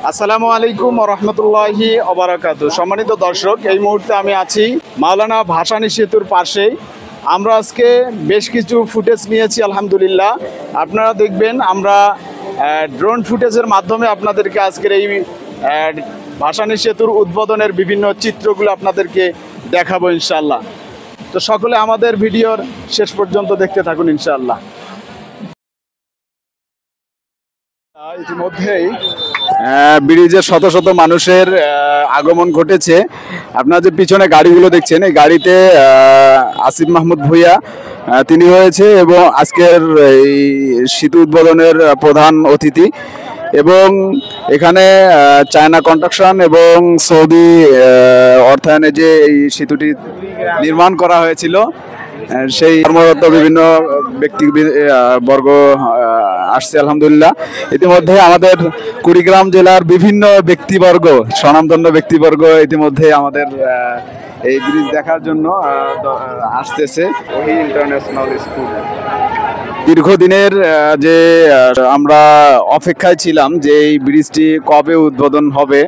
আসসালামু আলাইকুম রহমতুল্লাহি ওবারাকাতু। সম্মানিত দর্শক, এই মুহূর্তে আমি আছি মাওলানা ভাসানী সেতুর পাশে। আমরা আজকে বেশ কিছু ফুটেজ নিয়েছি আলহামদুলিল্লাহ। আপনারা দেখবেন আমরা ড্রোন ফুটেজের মাধ্যমে আপনাদেরকে আজকের এই ভাসানী সেতুর উদ্বোধনের বিভিন্ন চিত্রগুলো আপনাদেরকে দেখাবো ইনশাআল্লাহ। তো সকলে আমাদের ভিডিওর শেষ পর্যন্ত দেখতে থাকুন ইনশাআল্লাহ। ইতিমধ্যেই ব্রিজে শত শত মানুষের আগমন ঘটেছে। আপনারা যে পিছনে গাড়িগুলো দেখছেন, এই গাড়িতে আসিফ মাহমুদ ভূঁইয়া তিনি হয়েছে এবং আজকের এই সেতু উদ্বোধনের প্রধান অতিথি। এবং এখানে চায়না কনস্ট্রাকশন এবং সৌদি অর্থায়নে যে এই সেতুটি নির্মাণ করা হয়েছিল, সেই কর্মরত বিভিন্ন ব্যক্তিবর্গ আসছে আলহামদুলিল্লাহ। ইতিমধ্যে আমাদের কুড়িগ্রাম জেলার বিভিন্ন ব্যক্তিবর্গ, স্বনামধন্য ব্যক্তিবর্গ ইতিমধ্যে আমাদের এই ব্রিজ দেখার জন্য আসতেছে। ওহি ইন্টারন্যাশনাল স্কুল দীর্ঘদিনের যে আমরা অপেক্ষায় ছিলাম যে এই ব্রিজটি কবে উদ্বোধন হবে।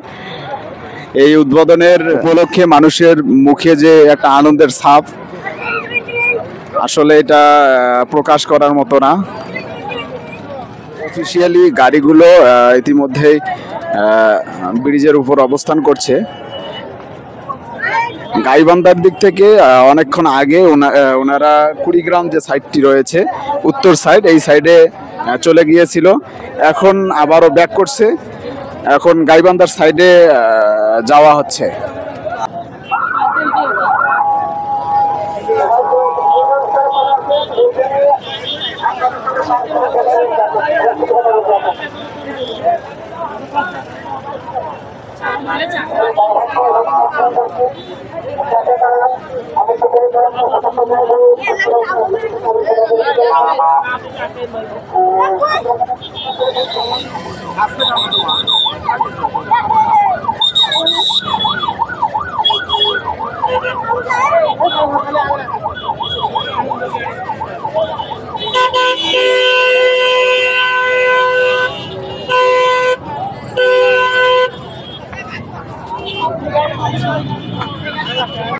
এই উদ্বোধনের উপলক্ষে মানুষের মুখে যে একটা আনন্দের ছাপ, আসলে এটা প্রকাশ করার মতো না। অফিসিয়ালি গাড়িগুলো ইতিমধ্যেই ব্রিজের উপর অবস্থান করছে। গাইবান্ধার দিক থেকে অনেকক্ষণ আগে ওনারা কুড়িগ্রাম যে সাইডটি রয়েছে, উত্তর সাইড, এই সাইডে চলে গিয়েছিল। এখন আবারও ব্যাক করছে, এখন গাইবান্ধার সাইডে যাওয়া হচ্ছে।